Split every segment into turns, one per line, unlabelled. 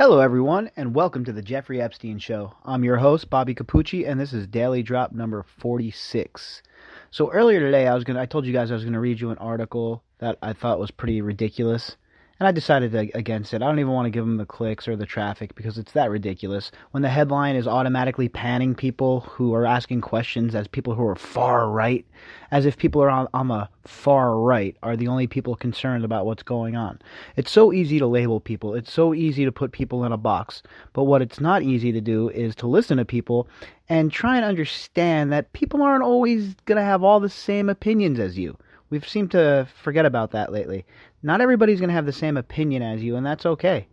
Hello, everyone, and welcome to the Jeffrey Epstein Show. I'm your host, Bobbycapucci, and this is Daily Drop number 46. So earlier today, I told you guys I was gonna read you an article that I thought was pretty ridiculous, and I decided against it. I don't even want to give them the clicks or the traffic because it's that ridiculous. When the headline is automatically panning people who are asking questions as people who are far right, as if people are on the far right are the only people concerned about what's going on. It's so easy to label people. It's so easy to put people in a box. But what it's not easy to do is to listen to people and try and understand that people aren't always going to have all the same opinions as you. We've seemed to forget about that lately. Not everybody's going to have the same opinion as you, and that's okay.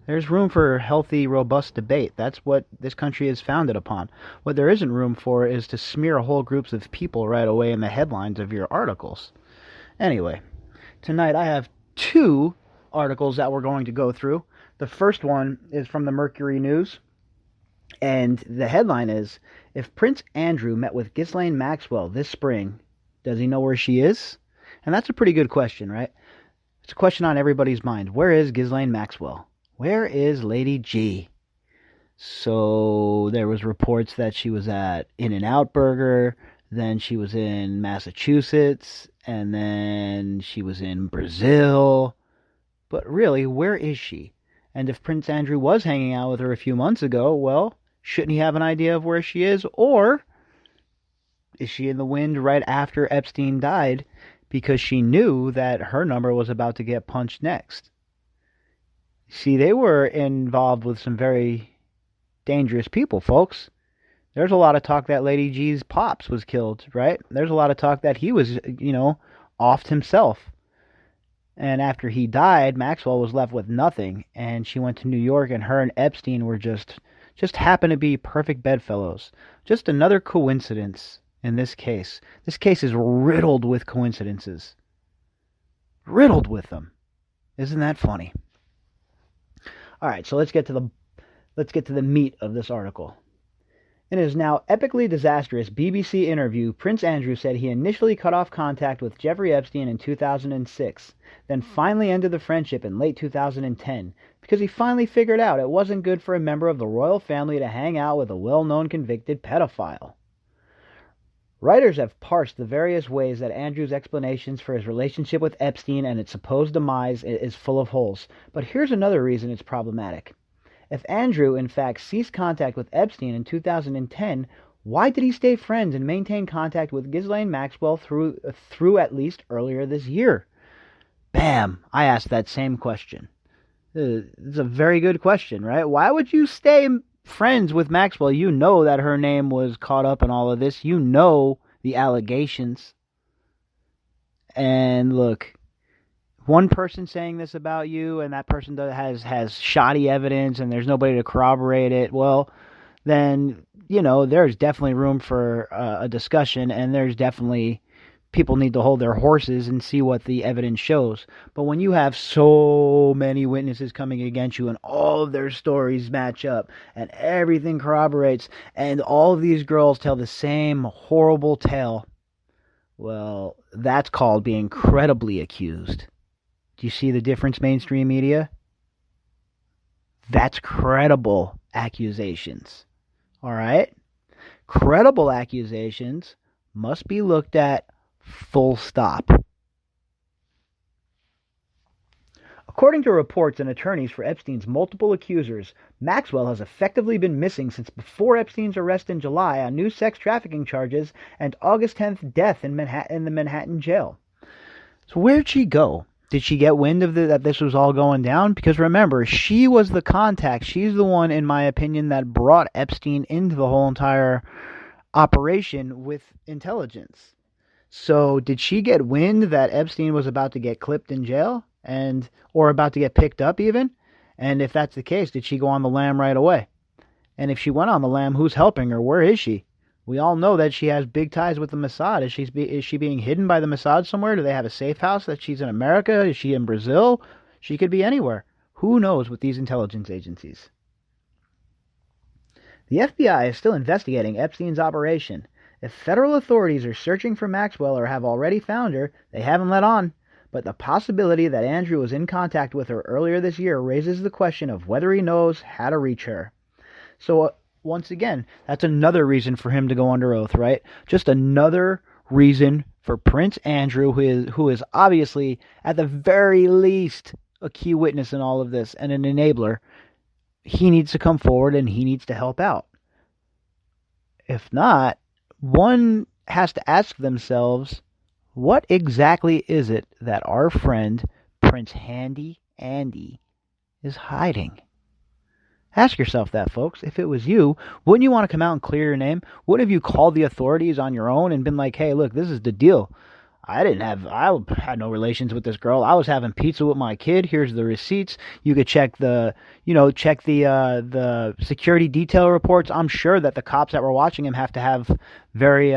There's room for healthy, robust debate. That's what this country is founded upon. What there isn't room for is to smear whole groups of people right away in the headlines of your articles. Anyway, tonight I have two articles that we're going to go through. The first one is from the Mercury News, and the headline is, "If Prince Andrew met with Ghislaine Maxwell this spring, does he know where she is?" And that's a pretty good question, right? It's a question on everybody's mind. Where is Ghislaine Maxwell? Where is Lady G? So there was reports that she was at In-N-Out Burger, then she was in Massachusetts, and then she was in Brazil. But really, where is she? And if Prince Andrew was hanging out with her a few months ago, well, shouldn't he have an idea of where she is? Or is she in the wind right after Epstein died because she knew that her number was about to get punched next? See, they were involved with some very dangerous people, folks. There's a lot of talk that Lady G's pops was killed, right? There's a lot of talk that he was, offed himself. And after he died, Maxwell was left with nothing, and she went to New York, and her and Epstein were just happened to be perfect bedfellows. Just another coincidence in this case. This case is riddled with coincidences. Riddled with them. Isn't that funny? All right, so let's get to the meat of this article. In his now epically disastrous BBC interview, Prince Andrew said he initially cut off contact with Jeffrey Epstein in 2006, then finally ended the friendship in late 2010, because he finally figured out it wasn't good for a member of the royal family to hang out with a well-known convicted pedophile. Writers have parsed the various ways that Andrew's explanations for his relationship with Epstein and its supposed demise is full of holes, but here's another reason it's problematic. If Andrew, in fact, ceased contact with Epstein in 2010, why did he stay friends and maintain contact with Ghislaine Maxwell through at least earlier this year? Bam! I asked that same question. It's a very good question, right? Why would you stay friends with Maxwell? You know that her name was caught up in all of this. You know the allegations. And look, one person saying this about you, and that person has shoddy evidence, and there's nobody to corroborate it, well, then, there's definitely room for a discussion, and there's definitely people need to hold their horses and see what the evidence shows. But when you have so many witnesses coming against you and all of their stories match up and everything corroborates and all of these girls tell the same horrible tale, well, that's called being credibly accused. Do you see the difference, mainstream media? That's credible accusations. All right? Credible accusations must be looked at full stop. According to reports and attorneys for Epstein's multiple accusers, Maxwell has effectively been missing since before Epstein's arrest in July on new sex trafficking charges and August 10th death in the Manhattan jail. So where'd she go? Did she get wind of that this was all going down? Because remember, she was the contact. She's the one, in my opinion, that brought Epstein into the whole entire operation with intelligence. So did she get wind that Epstein was about to get clipped in jail or about to get picked up even? And if that's the case, did she go on the lam right away? And if she went on the lam, who's helping her? Where is she? We all know that she has big ties with the Mossad. Is she being hidden by the Mossad somewhere? Do they have a safe house that she's in America? Is she in Brazil? She could be anywhere. Who knows with these intelligence agencies? The FBI is still investigating Epstein's operation. If federal authorities are searching for Maxwell or have already found her, they haven't let on. but the possibility that Andrew was in contact with her earlier this year raises the question of whether he knows how to reach her. So, once again, that's another reason for him to go under oath, right? Just another reason for Prince Andrew, who is obviously, at the very least, a key witness in all of this and an enabler. He needs to come forward and he needs to help out. If not, one has to ask themselves, what exactly is it that our friend Prince Handy Andy is hiding? Ask yourself that, folks. If it was you, wouldn't you want to come out and clear your name? Wouldn't have you called the authorities on your own and been like, hey, look, this is the deal. I had no relations with this girl. I was having pizza with my kid. Here's the receipts. You could check the security detail reports. I'm sure that the cops that were watching him have to have very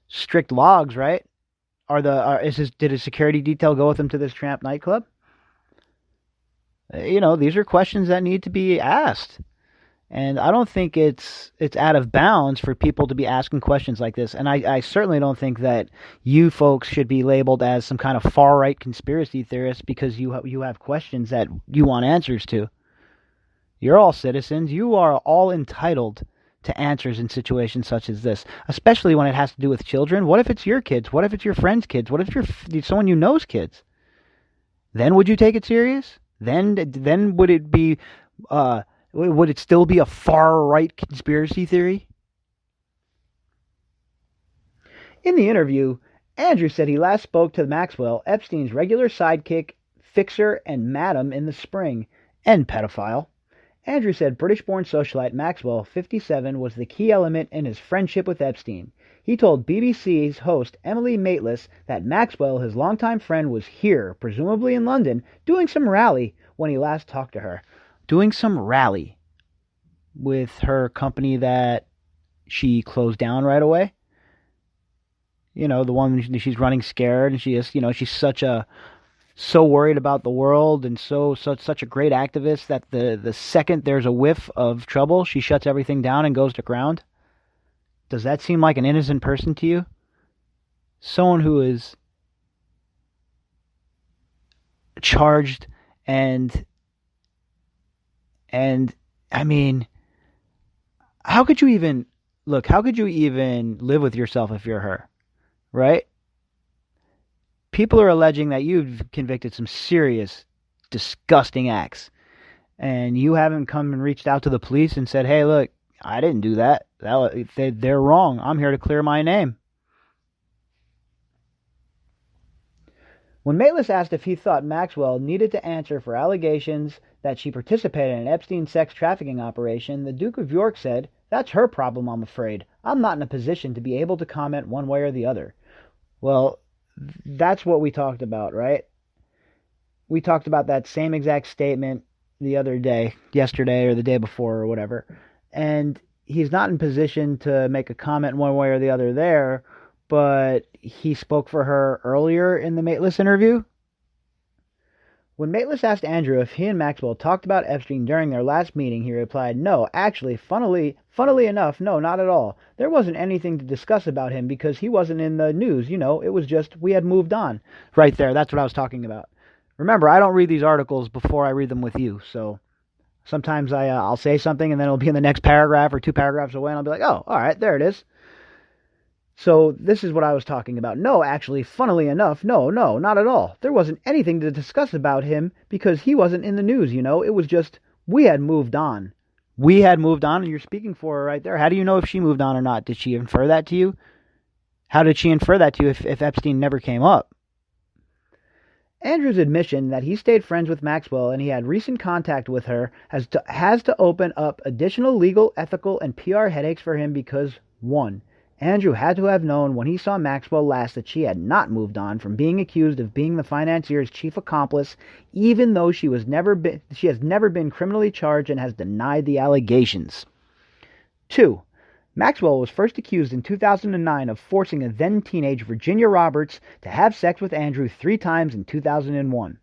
strict logs, right? Did his security detail go with him to this tramp nightclub? These are questions that need to be asked. And I don't think it's out of bounds for people to be asking questions like this. And I certainly don't think that you folks should be labeled as some kind of far-right conspiracy theorist because you have questions that you want answers to. You're all citizens. You are all entitled to answers in situations such as this, especially when it has to do with children. What if it's your kids? What if it's your friends' kids? What if it's someone you know's kids? Then would you take it serious? Then would it be... would it still be a far-right conspiracy theory? In the interview, Andrew said he last spoke to Maxwell, Epstein's regular sidekick, fixer, and madam in the spring, and pedophile. Andrew said British-born socialite Maxwell, 57, was the key element in his friendship with Epstein. He told BBC's host Emily Maitlis that Maxwell, his longtime friend, was here, presumably in London, doing some rally when he last talked to her. Doing some rally with her company that she closed down right away. The one she's running scared, and she is, she's so worried about the world and such a great activist that the second there's a whiff of trouble, she shuts everything down and goes to ground. Does that seem like an innocent person to you? Someone who is charged and I mean, how could you even live with yourself if you're her, right? People are alleging that you've convicted some serious, disgusting acts, and you haven't come and reached out to the police and said, hey, look, I didn't do that. They're wrong. I'm here to clear my name. When Maitlis asked if he thought Maxwell needed to answer for allegations that she participated in an Epstein sex trafficking operation, the Duke of York said, that's her problem, I'm afraid. I'm not in a position to be able to comment one way or the other. Well, that's what we talked about, right? We talked about that same exact statement the other day, yesterday or the day before or whatever. And he's not in position to make a comment one way or the other there, but he spoke for her earlier in the Maitlis interview. When Maitlis asked Andrew if he and Maxwell talked about Epstein during their last meeting, he replied, no, actually, funnily enough, no, not at all. There wasn't anything to discuss about him because he wasn't in the news, it was just we had moved on. Right there, that's what I was talking about. Remember, I don't read these articles before I read them with you, so sometimes I'll say something and then it'll be in the next paragraph or two paragraphs away and I'll be like, oh, all right, there it is. So this is what I was talking about. No, actually, funnily enough, no, not at all. There wasn't anything to discuss about him because he wasn't in the news, It was just, we had moved on. We had moved on, and you're speaking for her right there. How do you know if she moved on or not? Did she infer that to you? How did she infer that to you if Epstein never came up? Andrew's admission that he stayed friends with Maxwell and he had recent contact with her has to open up additional legal, ethical, and PR headaches for him because, 1. Andrew had to have known when he saw Maxwell last that she had not moved on from being accused of being the financier's chief accomplice, even though she has never been criminally charged and has denied the allegations. 2. Maxwell was first accused in 2009 of forcing a then-teenage Virginia Roberts to have sex with Andrew 3 times in 2001.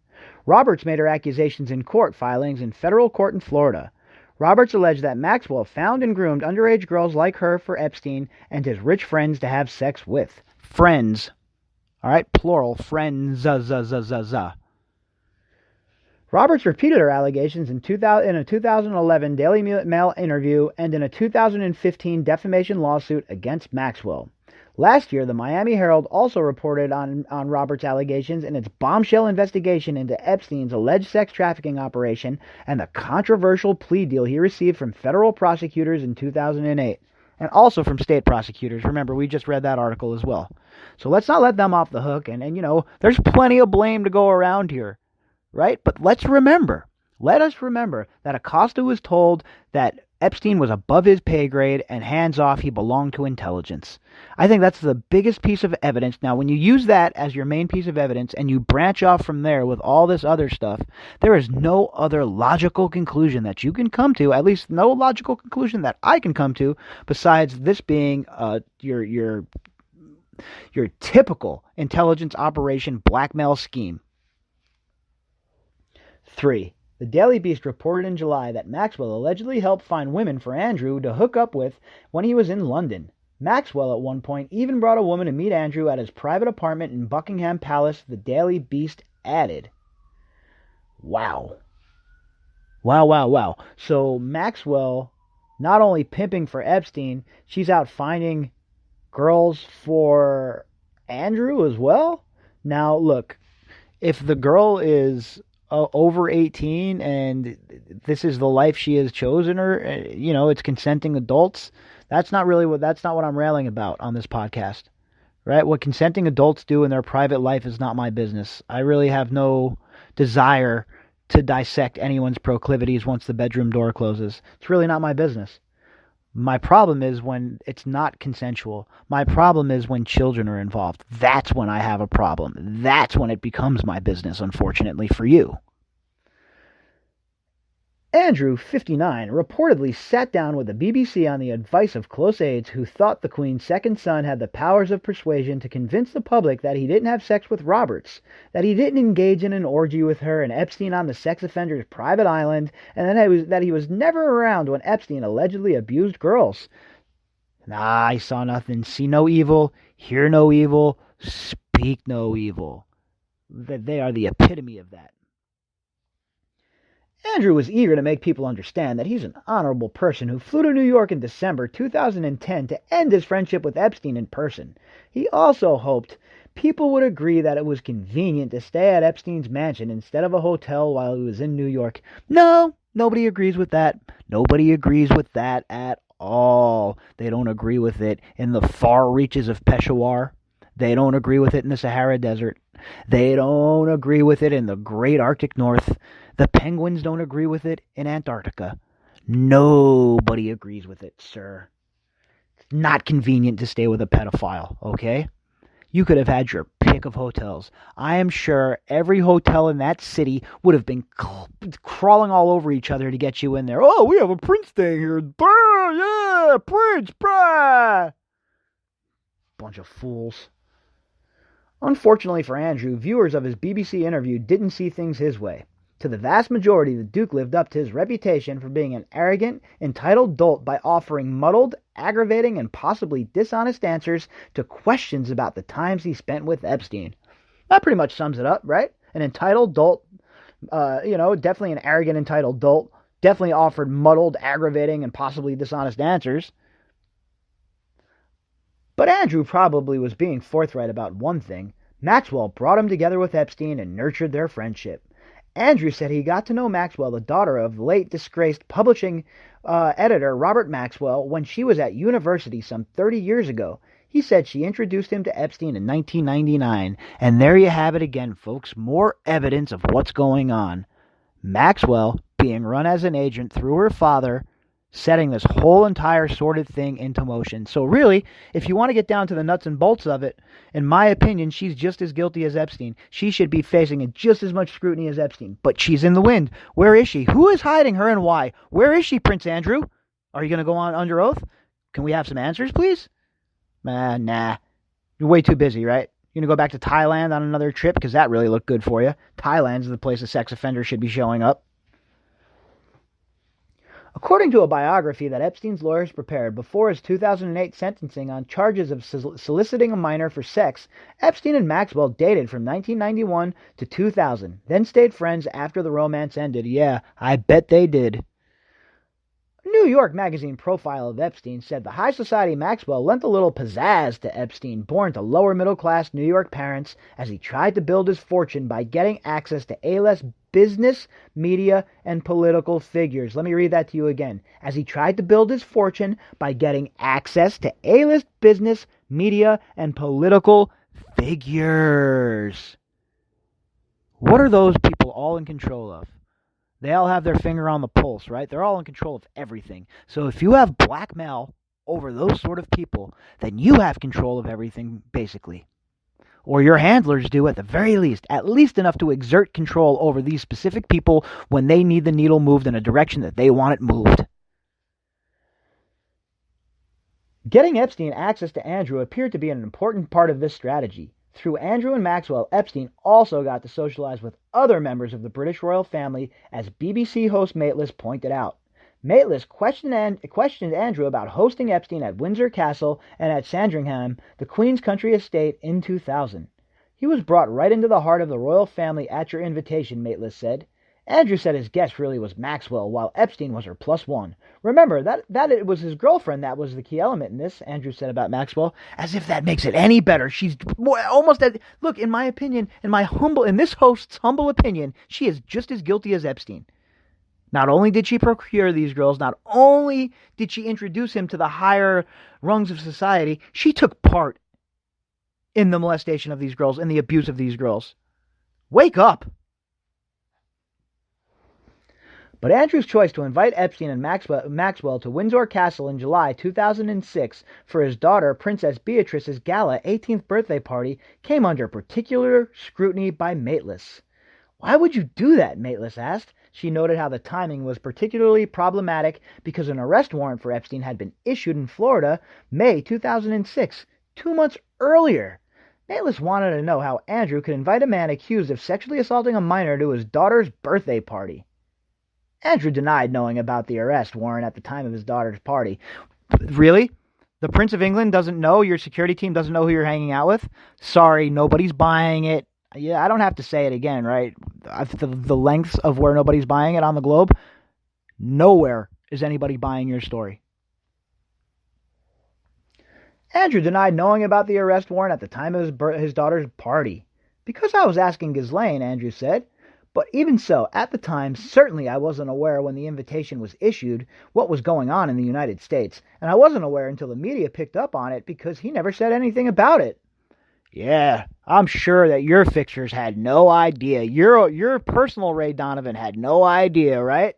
Roberts made her accusations in court filings in federal court in Florida. Roberts alleged that Maxwell found and groomed underage girls like her for Epstein and his rich friends to have sex with. Friends. All right, plural, friends. Roberts repeated her allegations in a 2011 Daily Mail interview and in a 2015 defamation lawsuit against Maxwell. Last year, the Miami Herald also reported on Roberts' allegations in its bombshell investigation into Epstein's alleged sex trafficking operation and the controversial plea deal he received from federal prosecutors in 2008, and also from state prosecutors. Remember, we just read that article as well. So let's not let them off the hook, and there's plenty of blame to go around here, right? But let us remember that Acosta was told that Epstein was above his pay grade and hands off, he belonged to intelligence. I think that's the biggest piece of evidence. Now, when you use that as your main piece of evidence and you branch off from there with all this other stuff, there is no other logical conclusion that you can come to, at least no logical conclusion that I can come to, besides this being your typical intelligence operation blackmail scheme. 3. The Daily Beast reported in July that Maxwell allegedly helped find women for Andrew to hook up with when he was in London. Maxwell at one point even brought a woman to meet Andrew at his private apartment in Buckingham Palace, the Daily Beast added. Wow. Wow. So Maxwell, not only pimping for Epstein, she's out finding girls for Andrew as well? Now, look, if the girl is over 18 and this is the life she has chosen, or it's consenting adults, that's not what I'm railing about on this podcast, right? What consenting adults do in their private life is not my business. I really have no desire to dissect anyone's proclivities once the bedroom door closes. It's really not my business. My problem is when it's not consensual. My problem is when children are involved. That's when I have a problem. That's when it becomes my business, unfortunately for you. Andrew, 59, reportedly sat down with the BBC on the advice of close aides who thought the Queen's second son had the powers of persuasion to convince the public that he didn't have sex with Roberts, that he didn't engage in an orgy with her and Epstein on the sex offender's private island, and that he was never around when Epstein allegedly abused girls. I saw nothing, see no evil, hear no evil, speak no evil. They are the epitome of that. Andrew was eager to make people understand that he's an honorable person who flew to New York in December 2010 to end his friendship with Epstein in person. He also hoped people would agree that it was convenient to stay at Epstein's mansion instead of a hotel while he was in New York. No, nobody agrees with that. Nobody agrees with that at all. They don't agree with it in the far reaches of Peshawar. They don't agree with it in the Sahara Desert. They don't agree with it in the great Arctic North. The penguins don't agree with it in Antarctica. Nobody agrees with it, sir. It's not convenient to stay with a pedophile, okay? You could have had your pick of hotels. I am sure every hotel in that city would have been crawling all over each other to get you in there. Oh, we have a prince staying here. Yeah, prince, brah. Bunch of fools. Unfortunately for Andrew, viewers of his BBC interview didn't see things his way. To the vast majority, the Duke lived up to his reputation for being an arrogant, entitled dolt by offering muddled, aggravating, and possibly dishonest answers to questions about the times he spent with Epstein. That pretty much sums it up, right? An entitled dolt, definitely an arrogant, entitled dolt, definitely offered muddled, aggravating, and possibly dishonest answers. But Andrew probably was being forthright about one thing. Maxwell brought him together with Epstein and nurtured their friendship. Andrew said he got to know Maxwell, the daughter of late disgraced publishing editor Robert Maxwell, when she was at university some 30 years ago. He said she introduced him to Epstein in 1999. And there you have it again, folks. More evidence of what's going on. Maxwell being run as an agent through her father, setting this whole entire sordid thing into motion. So really, if you want to get down to the nuts and bolts of it, in my opinion, she's just as guilty as Epstein. She should be facing just as much scrutiny as Epstein. But she's in the wind. Where is she? Who is hiding her and why? Where is she, Prince Andrew? Are you going to go on under oath? Can we have some answers, please? Nah. You're way too busy, right? You're going to go back to Thailand on another trip? Because that really looked good for you. Thailand's the place a sex offender should be showing up. According to a biography that Epstein's lawyers prepared before his 2008 sentencing on charges of soliciting a minor for sex, Epstein and Maxwell dated from 1991 to 2000, then stayed friends after the romance ended. Yeah, I bet they did. A New York Magazine profile of Epstein said the high society Maxwell lent a little pizzazz to Epstein, born to lower middle-class New York parents, as he tried to build his fortune by getting access to A-list business, media, and political figures. Let me read that to you again. As he tried to build his fortune by getting access to A-list business, media, and political figures. What are those people all in control of? They all have their finger on the pulse, right? They're all in control of everything. So if you have blackmail over those sort of people, then you have control of everything, basically. Or your handlers do at least enough to exert control over these specific people when they need the needle moved in a direction that they want it moved. Getting Epstein access to Andrew appeared to be an important part of this strategy. Through Andrew and Maxwell, Epstein also got to socialize with other members of the British royal family, as BBC host Maitlis pointed out. Maitlis questioned Andrew about hosting Epstein at Windsor Castle and at Sandringham, the Queen's country estate, in 2000. He was brought right into the heart of the royal family at your invitation, Maitlis said. Andrew said his guest really was Maxwell, while Epstein was her plus one. Remember, that it was his girlfriend that was the key element in this, Andrew said about Maxwell. As if that makes it any better. She's almost at... Look, in my opinion, in this host's humble opinion, she is just as guilty as Epstein. Not only did she procure these girls, not only did she introduce him to the higher rungs of society, she took part in the molestation of these girls, in the abuse of these girls. Wake up! But Andrew's choice to invite Epstein and Maxwell to Windsor Castle in July 2006 for his daughter Princess Beatrice's gala 18th birthday party came under particular scrutiny by Maitlis. Why would you do that? Maitlis asked. She noted how the timing was particularly problematic because an arrest warrant for Epstein had been issued in Florida May 2006, 2 months earlier. Maitlis wanted to know how Andrew could invite a man accused of sexually assaulting a minor to his daughter's birthday party. Andrew denied knowing about the arrest warrant at the time of his daughter's party. Really? The Prince of England doesn't know? Your security team doesn't know who you're hanging out with? Sorry, nobody's buying it. Yeah, I don't have to say it again, right? The lengths of where nobody's buying it on the globe, nowhere is anybody buying your story. Andrew denied knowing about the arrest warrant at the time of his daughter's party. Because I was asking Ghislaine, Andrew said. But even so, at the time, certainly I wasn't aware when the invitation was issued what was going on in the United States, and I wasn't aware until the media picked up on it because he never said anything about it. Yeah, I'm sure that your fixers had no idea. Your personal Ray Donovan had no idea, right?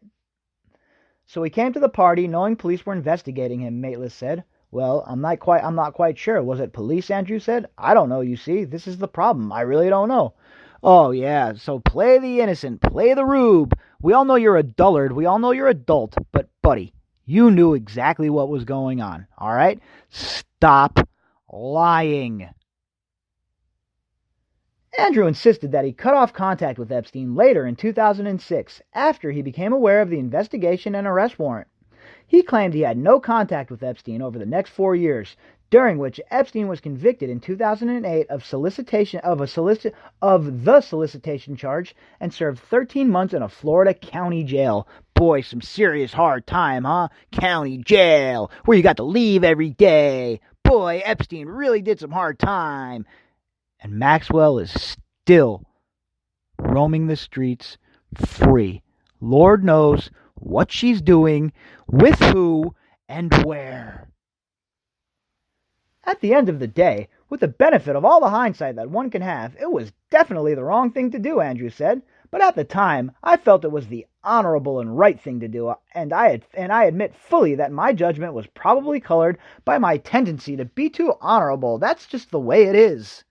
So he came to the party knowing police were investigating him, Maitlis said. Well, I'm not quite sure. Was it police, Andrew said? I don't know, you see. This is the problem. I really don't know. Oh, yeah, so play the innocent, play the rube. We all know you're a dullard, we all know you're adult, but buddy, you knew exactly what was going on, all right? Stop lying. Andrew insisted that he cut off contact with Epstein later in 2006, after he became aware of the investigation and arrest warrant. He claimed he had no contact with Epstein over the next 4 years, during which Epstein was convicted in 2008 of the solicitation charge and served 13 months in a Florida county jail. Boy, some serious hard time, huh? County jail, where you got to leave every day. Boy, Epstein really did some hard time. And Maxwell is still roaming the streets free. Lord knows what she's doing, with who, and where. At the end of the day, with the benefit of all the hindsight that one can have, it was definitely the wrong thing to do, Andrew said. But at the time, I felt it was the honorable and right thing to do, and I admit fully that my judgment was probably colored by my tendency to be too honorable. That's just the way it is.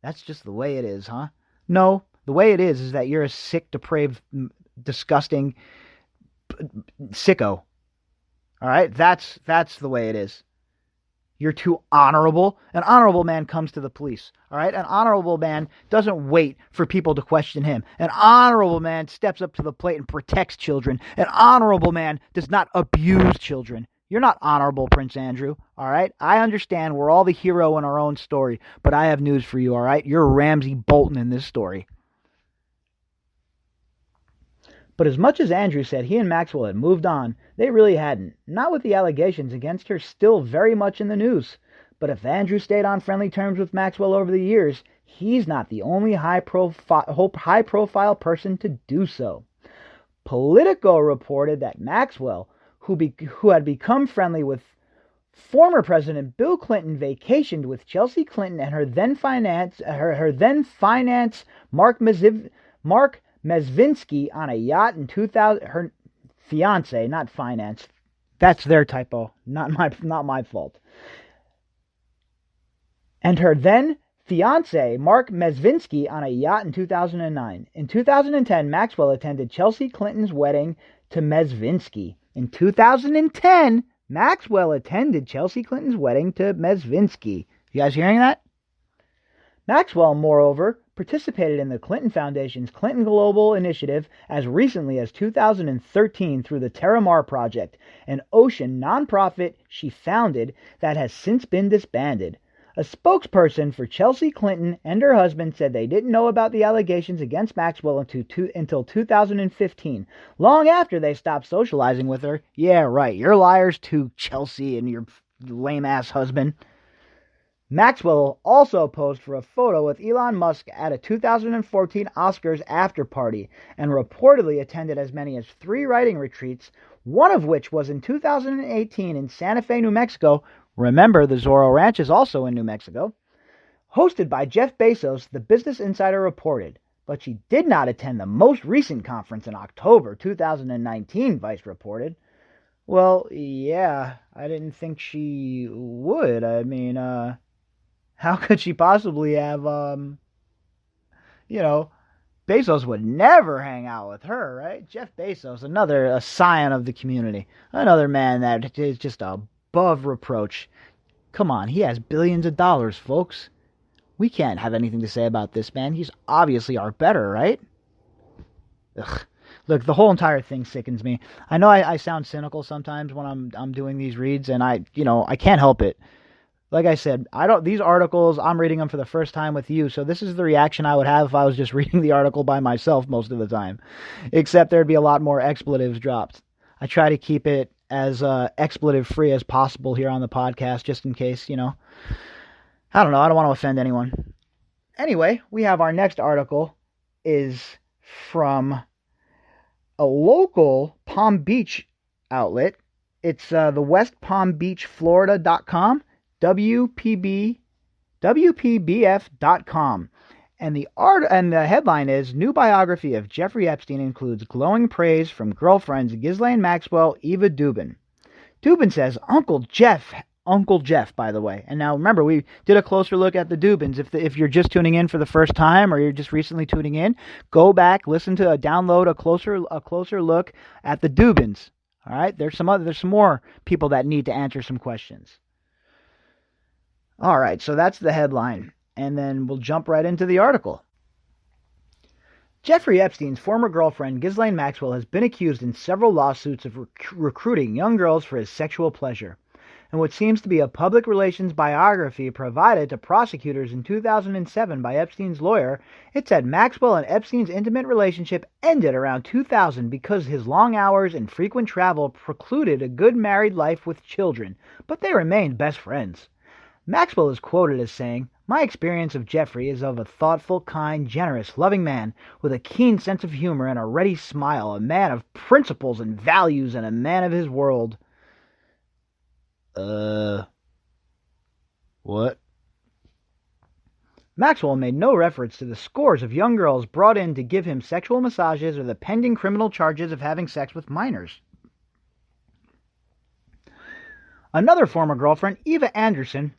That's just the way it is, huh? No, the way it is that you're a sick, depraved, disgusting sicko. All right? That's the way it is. You're too honorable. An honorable man comes to the police, all right? An honorable man doesn't wait for people to question him. An honorable man steps up to the plate and protects children. An honorable man does not abuse children. You're not honorable, Prince Andrew, all right? I understand we're all the hero in our own story, but I have news for you, all right? You're Ramsay Bolton in this story. But as much as Andrew said he and Maxwell had moved on, they really hadn't. Not with the allegations against her still very much in the news. But if Andrew stayed on friendly terms with Maxwell over the years, he's not the only high-profile person to do so. Politico reported that Maxwell, who had become friendly with former President Bill Clinton, vacationed with Chelsea Clinton and her then finance Mark Mezvinsky on a yacht in 2000. Her fiance, not finance. That's their typo, not my fault. And her then fiance, Mark Mezvinsky, on a yacht in 2009. In 2010, Maxwell attended Chelsea Clinton's wedding to Mezvinsky. In 2010, Maxwell attended Chelsea Clinton's wedding to Mezvinsky. You guys hearing that? Maxwell, moreover, participated in the Clinton Foundation's Clinton Global Initiative as recently as 2013 through the Terramar Project, an ocean nonprofit she founded that has since been disbanded. A spokesperson for Chelsea Clinton and her husband said they didn't know about the allegations against Maxwell until 2015, long after they stopped socializing with her. Yeah, right, you're liars too, Chelsea and your lame-ass husband. Maxwell also posed for a photo with Elon Musk at a 2014 Oscars after-party and reportedly attended as many as 3 writing retreats, one of which was in 2018 in Santa Fe, New Mexico. Remember, the Zorro Ranch is also in New Mexico. Hosted by Jeff Bezos, the Business Insider reported, but she did not attend the most recent conference in October 2019, Vice reported. Well, yeah, I didn't think she would. I mean, how could she possibly have, Bezos would never hang out with her, right? Jeff Bezos, a scion of the community. Another man that is just above reproach. Come on, he has billions of dollars, folks. We can't have anything to say about this man. He's obviously our better, right? Ugh. Look, the whole entire thing sickens me. I know I sound cynical sometimes when I'm doing these reads, and I can't help it. Like I said, these articles, I'm reading them for the first time with you, so this is the reaction I would have if I was just reading the article by myself most of the time. Except there'd be a lot more expletives dropped. I try to keep it as expletive-free as possible here on the podcast, just in case, I don't know, I don't want to offend anyone. Anyway, we have our next article is from a local Palm Beach outlet. It's the westpalmbeachflorida.com. WPBF.com. And the headline is, New Biography of Jeffrey Epstein includes glowing praise from girlfriends Ghislaine Maxwell, Eva Dubin. Dubin says, Uncle Jeff, by the way. And now remember, we did a closer look at the Dubins. If you're just tuning in for the first time, or you're just recently tuning in, go back, download a closer look at the Dubins. All right, there's some more people that need to answer some questions. All right, so that's the headline, and then we'll jump right into the article. Jeffrey Epstein's former girlfriend, Ghislaine Maxwell, has been accused in several lawsuits of recruiting young girls for his sexual pleasure. In what seems to be a public relations biography provided to prosecutors in 2007 by Epstein's lawyer, it said Maxwell and Epstein's intimate relationship ended around 2000 because his long hours and frequent travel precluded a good married life with children, but they remained best friends. Maxwell is quoted as saying, My experience of Jeffrey is of a thoughtful, kind, generous, loving man with a keen sense of humor and a ready smile, a man of principles and values and a man of his world. What? Maxwell made no reference to the scores of young girls brought in to give him sexual massages or the pending criminal charges of having sex with minors. Another former girlfriend, Eva Anderson,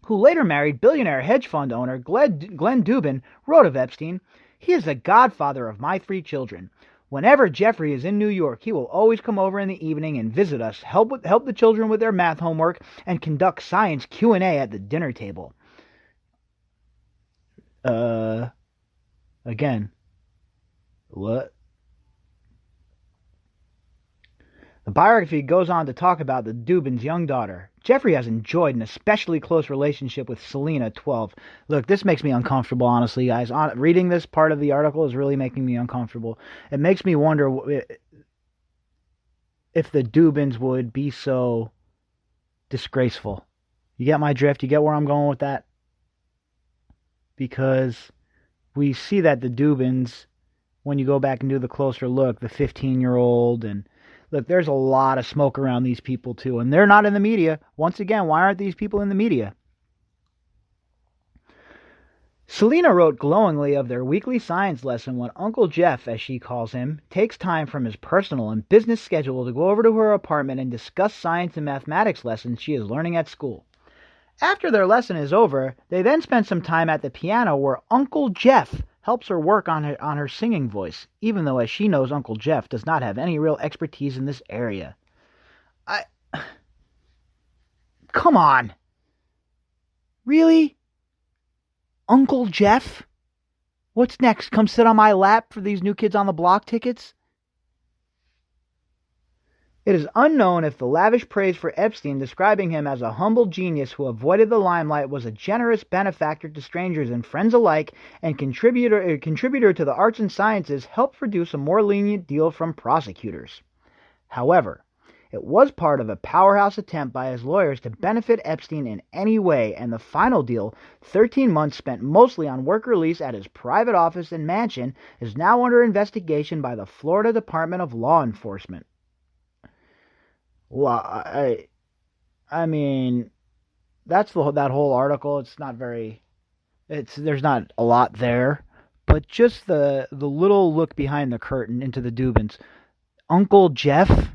who later married billionaire hedge fund owner Glenn Dubin, wrote of Epstein, He is the godfather of my 3 children. Whenever Jeffrey is in New York, he will always come over in the evening and visit us, help the children with their math homework, and conduct science Q&A at the dinner table. Again, what? The biography goes on to talk about the Dubins' young daughter. Jeffrey has enjoyed an especially close relationship with Selena, 12. Look, this makes me uncomfortable, honestly, guys. Reading this part of the article is really making me uncomfortable. It makes me wonder if the Dubins would be so disgraceful. You get my drift? You get where I'm going with that? Because we see that the Dubins, when you go back and do the closer look, the 15-year-old, and look, there's a lot of smoke around these people too, and they're not in the media. Once again, why aren't these people in the media? Selena wrote glowingly of their weekly science lesson when Uncle Jeff, as she calls him, takes time from his personal and business schedule to go over to her apartment and discuss science and mathematics lessons she is learning at school. After their lesson is over, they then spend some time at the piano where Uncle Jeff helps her work on her singing voice, even though, as she knows, Uncle Jeff does not have any real expertise in this area. Come on. Really? Uncle Jeff? What's next? Come sit on my lap for these New Kids on the Block tickets? It is unknown if the lavish praise for Epstein, describing him as a humble genius who avoided the limelight, was a generous benefactor to strangers and friends alike, and contributor to the arts and sciences, helped produce a more lenient deal from prosecutors. However, it was part of a powerhouse attempt by his lawyers to benefit Epstein in any way, and the final deal, 13 months spent mostly on work release at his private office and mansion, is now under investigation by the Florida Department of Law Enforcement. Well, I mean, that's that whole article. It's not very, there's not a lot there, but just the little look behind the curtain into the Dubins. Uncle Jeff,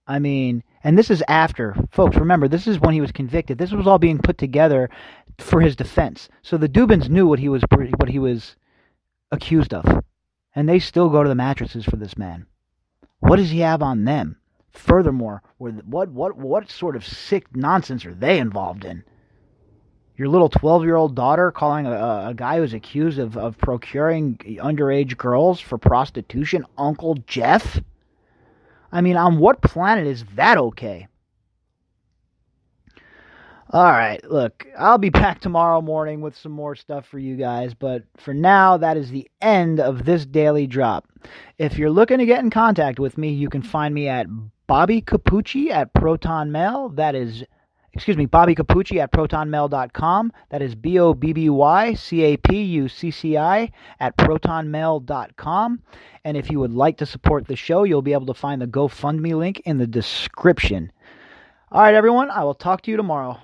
I mean, and this is after, folks, remember, this is when he was convicted. This was all being put together for his defense. So the Dubins knew what he was accused of, and they still go to the mattresses for this man. What does he have on them? Furthermore, what sort of sick nonsense are they involved in? Your little 12-year-old daughter calling a guy who's accused of procuring underage girls for prostitution Uncle Jeff? I mean, on what planet is that okay? Alright, look, I'll be back tomorrow morning with some more stuff for you guys, but for now, that is the end of this daily drop. If you're looking to get in contact with me, you can find me at Bobbycapucci at Proton Mail. That is, Bobbycapucci at protonmail.com. That is BOBBYCAPUCCI at protonmail.com. And if you would like to support the show, you'll be able to find the GoFundMe link in the description. All right, everyone, I will talk to you tomorrow.